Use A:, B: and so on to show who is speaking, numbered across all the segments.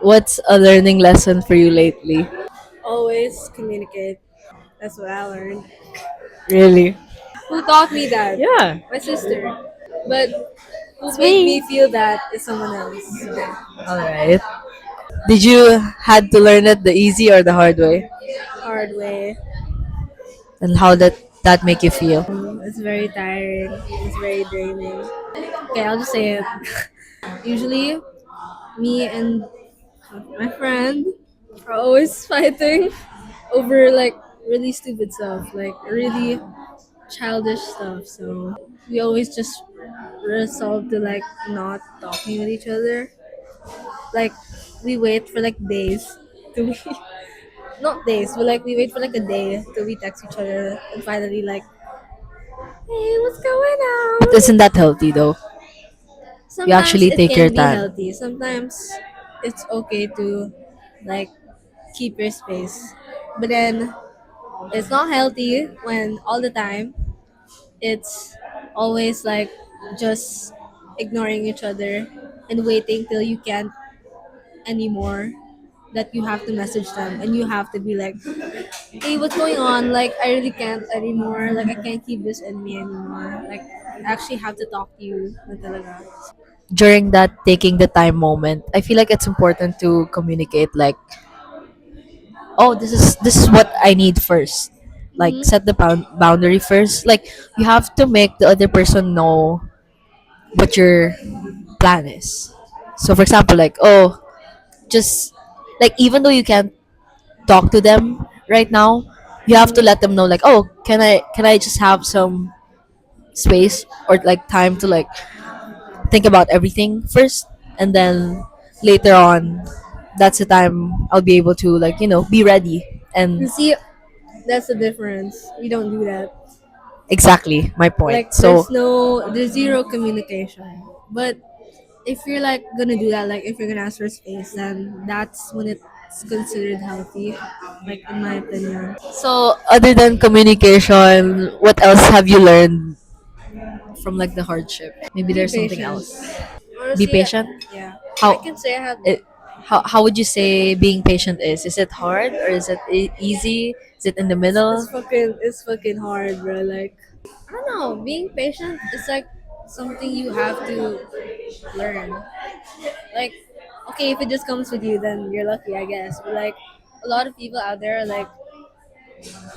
A: What's a learning lesson for you lately?
B: Always communicate. That's what I learned.
A: Really?
B: Who taught me that?
A: Yeah.
B: My sister. But who
A: It's
B: made
A: me.
B: me feel that is someone else.
A: All right. Did you had to learn it the easy or the hard way?
B: Hard way.
A: And how did that make you feel?
B: It's very tiring. It's very draining. Okay, I'll just say it. Usually, me and my friend are always fighting over like really stupid stuff, like really childish stuff. So we always just resolve to like not talking with each other. Like we wait for like days to we not days, but like we wait for like a day till we text each other and finally like, hey, what's going
A: But
B: on?
A: isn't that healthy though? You
B: Sometimes
A: actually
B: it
A: take your
B: can be
A: time.
B: healthy. Sometimes it's okay to like keep your space. But then it's not healthy when all the time it's always like just ignoring each other and waiting till you can't anymore that you have to message them and you have to be like, hey, what's going on? Like, I really can't anymore. Like, I can't keep this in me anymore. Like, I actually have to talk to you na talaga.
A: During that taking the time moment, I feel like it's important to communicate like, oh, this is what I need first. Like
B: Mm-hmm.
A: set the boundary first. Like you have to make the other person know what your plan is. So for example, like, oh, just like even though you can't talk to them right now, you have to let them know like, oh, can I just have some space or like time to like think about everything first, and then later on that's the time I'll be able to like be ready. And
B: You see, that's the difference. We don't do that.
A: exactly my point.
B: Like,
A: So
B: there's zero communication. But if you're like gonna do that, like if you're gonna ask for space, then that's when it's considered healthy. Like in my opinion.
A: so other than communication, what else have you learned from like the hardship? Maybe
B: Be
A: there's something
B: patient.
A: else. Be
B: Honestly,
A: patient.
B: yeah. I
A: How
B: can say I have.
A: it, how would you say being patient is? Is it hard or is it easy? Is it in the middle?
B: It's fucking hard, bro. Like I don't know, being patient is like something you have to learn. Like okay, if it just comes with you, then you're lucky, I guess. But like a lot of people out there, like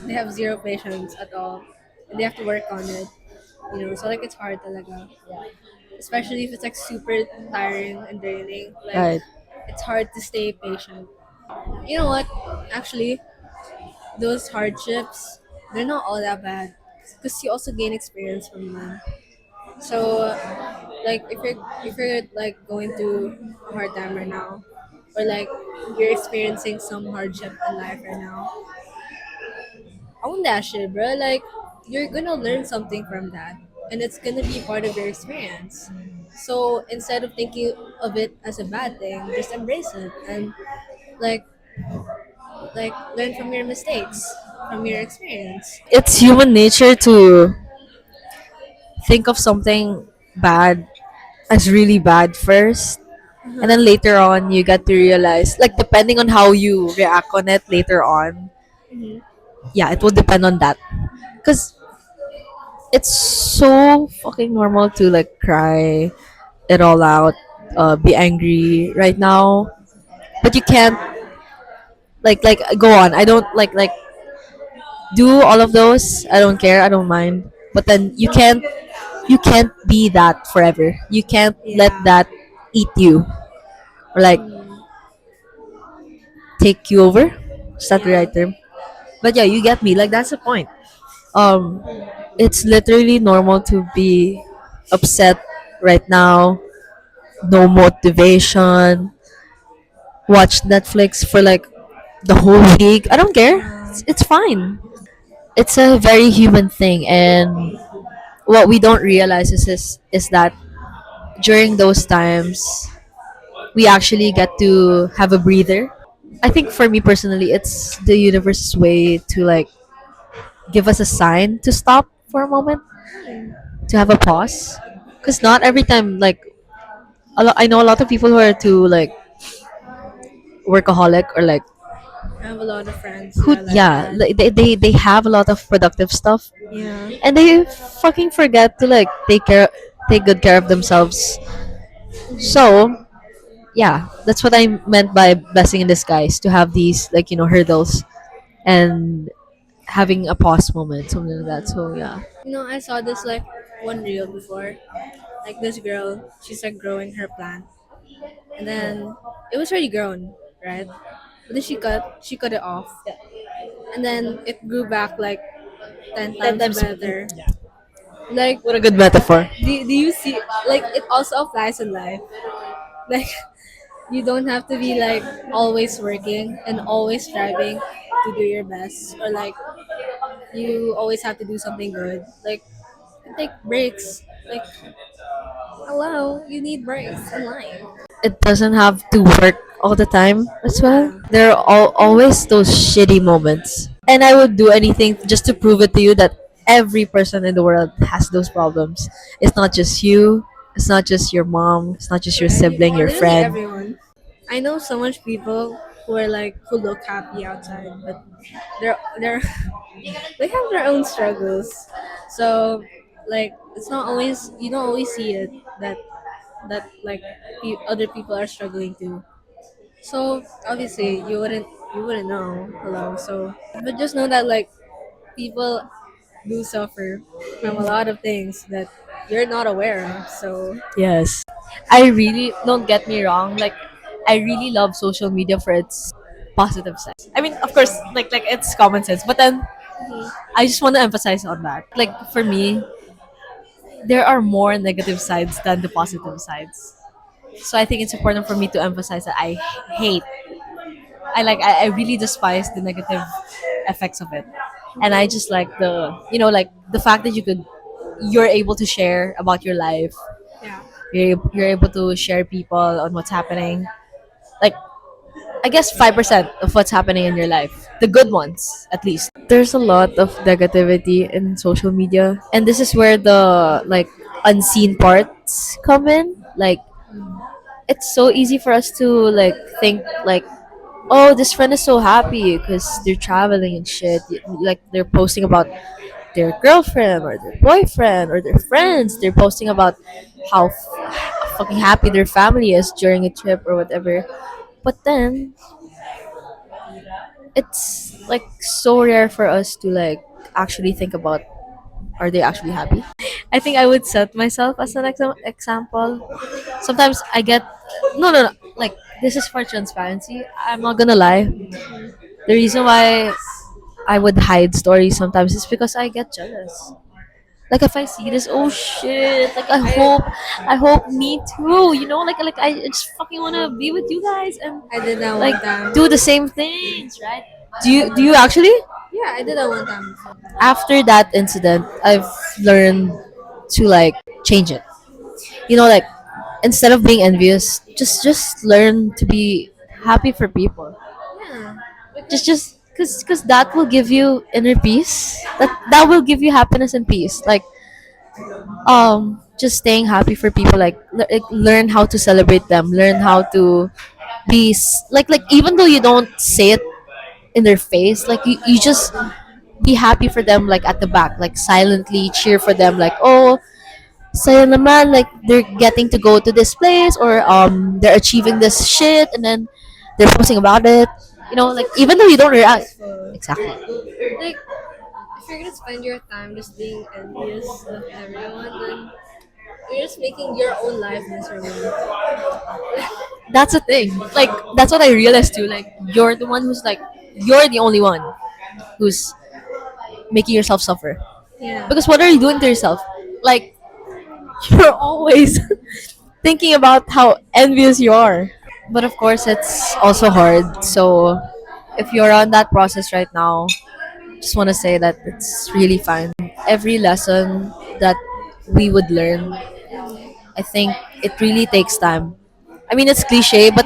B: they have zero patience at all, and they have to work on it. So like it's hard talaga. Especially if it's like super tiring and draining. Like
A: Right.
B: it's hard to stay patient. You know what? Actually, those hardships, they're not all that bad because you also gain experience from them. So, like if you're like going through a hard time right now, or like you're experiencing some hardship in life right now, own that shit, bro. Like you're gonna learn something from that, and it's gonna be part of your experience. So instead of thinking of it as a bad thing, just embrace it and like learn from your mistakes, from your experience.
A: It's human nature to think of something bad as really bad first, and then
B: Uh-huh.
A: later on you get to realize, like depending on how you react on it later on,
B: Hmm.
A: yeah, it will depend on that. Because it's so fucking normal to like cry it all out, be angry right now, but you can't like go on. I don't like do all of those. I don't care. I don't mind. But then you can't be that forever. You can't let
B: Yeah.
A: that eat you or like
B: Mm.
A: take you over. Is that the
B: Yeah.
A: right term? But yeah, you get me. Like that's the point. Um, it's literally normal to be upset right now. No motivation. Watch Netflix for like the whole week. I don't care.
B: Uh-huh.
A: It's fine. It's a very human thing, and what we don't realize is that during those times we actually get to have a breather. I think for me personally, it's the universe's way to like give us a sign to stop for a moment,
B: Mm.
A: to have a pause. Because not every time, like, I know a lot of people who are too like workaholic or like
B: I have a lot of friends who
A: who
B: are like
A: yeah
B: that.
A: like, they have a lot of productive stuff
B: Yeah.
A: and they fucking forget to like take good care of themselves. So yeah, that's what I meant by blessing in disguise, to have these like hurdles and having a pause moment, something like that. So yeah.
B: I saw this like one reel before. Like this girl, she's like growing her plant, and then it was already grown, right? But then she cut it off, and then it grew back like 10 times better. Like,
A: What a good metaphor.
B: do you see? Like, it also applies in life. Like, you don't have to be like always working and always striving to do your best, or like you always have to do something good. Like, you take breaks. Like, hello, you need breaks in life.
A: It doesn't have to work all the time as well.
B: Yeah.
A: There are always those shitty moments. And I would do anything just to prove it to you that every person in the world has those problems. It's not just you, it's not just your mom, it's not just your
B: Right?
A: sibling, your
B: Literally
A: friend.
B: everyone. I know so much people who are like who look happy outside, but they're they have their own struggles. So like it's not always you don't always see it that like other people are struggling too. So obviously you wouldn't know. Hello. So but just know that like people do suffer from a lot of things that you're not aware of. So
A: Yes. I really, don't get me wrong, like I really love social media for its positive sides. I mean, of course, like it's common sense, but then I just want to emphasize on that. Like for me, there are more negative sides than the positive sides. So I think it's important for me to emphasize that hate. I really despise the negative effects of it. And I just like like the fact that you're able to share about your life.
B: yeah.
A: You're able to share people on what's happening. Like I guess 5% of what's happening in your life. The good ones, at least. There's a lot of negativity in social media. And this is where the like unseen parts come in. Like it's so easy for us to like think like, oh, this friend is so happy because they're traveling and shit. Like they're posting about their girlfriend or their boyfriend or their friends. They're posting about how fucking happy their family is during a trip or whatever. But then it's like so rare for us to like actually think about, are they actually happy? I think I would set myself as an example. Sometimes I get no, like this is for transparency. I'm not gonna lie. The reason why I would hide stories sometimes is because I get jealous. Like if I see this, oh shit! Like I hope me too. Like I just fucking wanna be with you guys and
B: I did that
A: like
B: one time.
A: do the same things, right? Do you actually?
B: Yeah, I did that one time before.
A: After that incident, I've learned to like change it. Like instead of being envious, just learn to be happy for people.
B: Yeah.
A: Just because that will give you inner peace. That will give you happiness and peace. Like just staying happy for people, like learn how to celebrate them, learn how to like even though you don't say it in their face, like you just be happy for them, like at the back, like silently cheer for them, like, oh, saya naman, like they're getting to go to this place, or they're achieving this shit, and then they're posting about it, like even though you don't react.
B: Stressful.
A: Exactly.
B: Like, if you're gonna spend your time just being envious of everyone, then you're just making your own life miserable.
A: That's the thing, like that's what I realized too, like you're the one who's like, you're the only one who's making yourself suffer,
B: Yeah.
A: because what are you doing to yourself? Like you're always thinking about how envious you are. But of course, it's also hard. So if you're on that process right now, just want to say that it's really fine. Every lesson that we would learn, I think it really takes time. I mean, it's cliche, but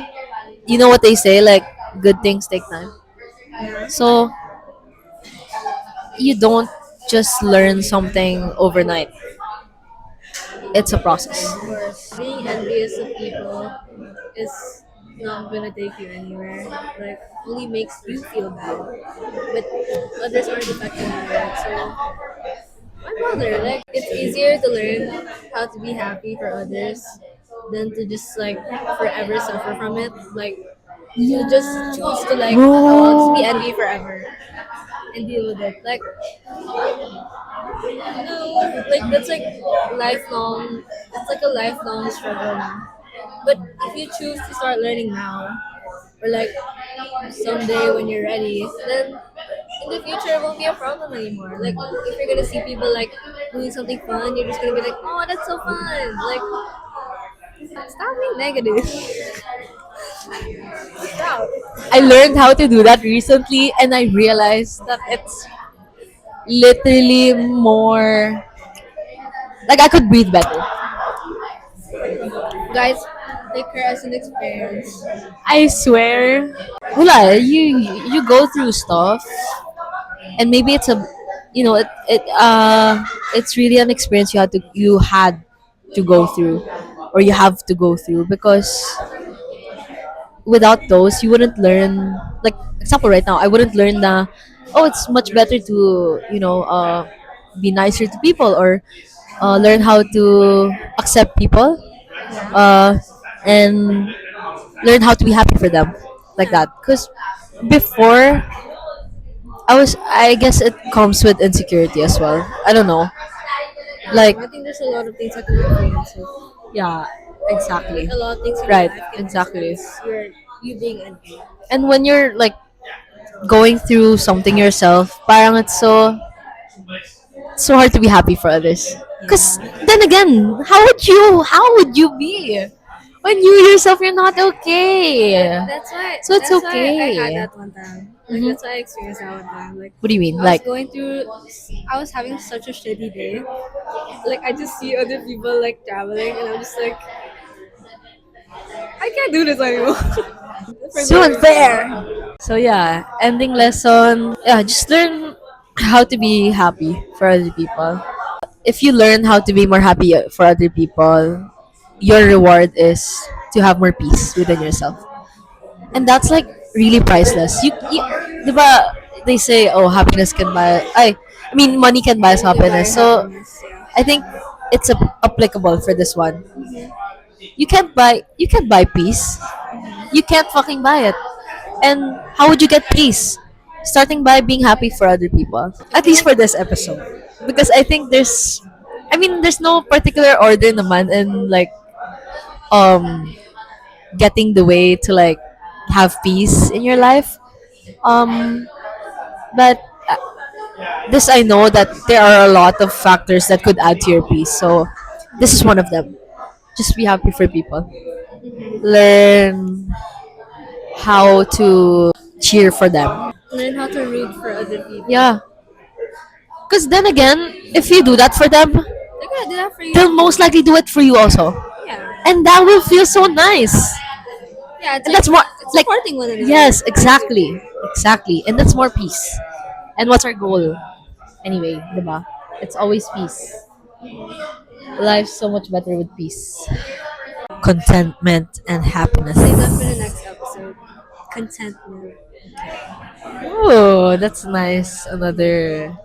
A: you know what they say, like good things take time.
B: Yeah.
A: So you don't just learn something overnight. it's a process.
B: Of course, being envious of people is not gonna take you anywhere. Like, only makes you feel bad, but others aren't affected by it. So why bother? Like, it's easier to learn how to be happy for others than to just like forever suffer from it. Like, to just choose to like, oh, I'll just be
A: Bro,
B: envy forever and deal with it. Like, no, like that's like lifelong. It's like a lifelong struggle now. But if you choose to start learning now, or like someday when you're ready, then in the future it won't be a problem anymore. Like if you're gonna see people like doing something fun, you're just gonna be like, oh, that's so fun. Like, stop being negative. Stop.
A: I learned how to do that recently, and I realized that it's literally more like I could breathe better.
B: Guys, take care as an experience.
A: I swear. Wala, you go through stuff, and maybe it's a, it's really an experience you had to go through, or you have to go through, because without those you wouldn't learn. Like example, right now I wouldn't learn the, oh, it's much better to be nicer to people, or learn how to accept people,
B: Yeah.
A: uh, and learn how to be happy for them, like
B: Yeah.
A: that. Because before, I guess it comes with insecurity as well. I don't know. Like,
B: I think there's a lot of things that can influence it.
A: yeah,
B: Like
A: exactly.
B: a lot of things in your
A: Right,
B: life can
A: exactly.
B: influence you being envy.
A: And when you're like going through something yourself, parang it's so hard to be happy for others. Cause
B: Yeah.
A: then again, how would you be when you yourself you're not okay? So it's
B: That's why I had
A: okay.
B: that one time. Like
A: Hmm.
B: that's why I experienced that one time. Like
A: What do you mean?
B: I was
A: Like,
B: going through I was having such a shitty day. Like I just see other people like traveling and I'm just like I can't do this anymore. For
A: so
B: no
A: unfair.
B: reason.
A: So yeah, ending lesson. Yeah, just learn how to be happy for other people. If you learn how to be more happy for other people, your reward is to have more peace within yourself. And that's like really priceless. Diba, they say, oh, happiness can buy, I mean, money can buy us
B: Money can buy
A: happiness. So
B: happiness, yeah.
A: I think it's applicable for this one.
B: Mhm.
A: You can't buy peace. You can't fucking buy it. And how would you get peace? Starting by being happy for other people.
B: If
A: At
B: you
A: least
B: want
A: for this episode. Because I think there's no particular order naman, and like getting the way to like have peace in your life. Um but this, I know that there are a lot of factors that could add to your peace. So this is one of them. Just be happy for people. Learn how to cheer for them.
B: learn how to root for other people.
A: Yeah. Because then again, if you do that for them,
B: They're gonna do that for you
A: they'll
B: too.
A: most likely do it for you also.
B: Yeah.
A: And that will feel so nice.
B: Yeah, it's
A: And
B: like
A: that's more
B: it's
A: like,
B: supporting one another.
A: yes, exactly. Exactly. And that's more peace. And what's our goal? Anyway, diba? It's always peace. Life's so much better with peace. Contentment and happiness.
B: Save that for the next episode. Contentment.
A: Oh, that's nice. Another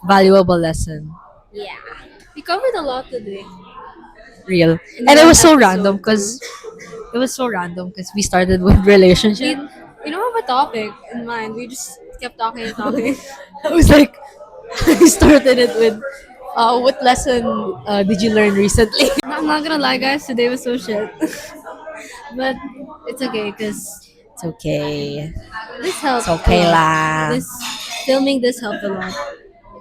A: valuable lesson.
B: Yeah. We covered a lot today
A: Real.
B: in
A: And it
B: one
A: was so random
B: episode too.
A: because we started with
B: We
A: relationship.
B: we don't have a topic in mind. We just kept talking and talking.
A: I was like, I started it with, what lesson did you learn recently?
B: I'm not gonna lie, guys. Today was so shit, but it's okay because
A: It's okay.
B: this
A: It's
B: helped a
A: okay
B: lot.
A: lah.
B: This filming this helped a lot,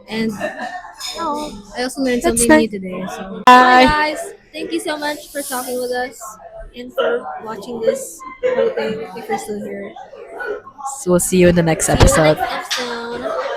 B: and I also learned
A: That's
B: something
A: nice.
B: new today. So bye,
A: Bye.
B: guys. Thank you so much for talking with us and for watching this whole thing. If you're still here,
A: So we'll see you in the next
B: see you in the
A: episode.
B: next episode.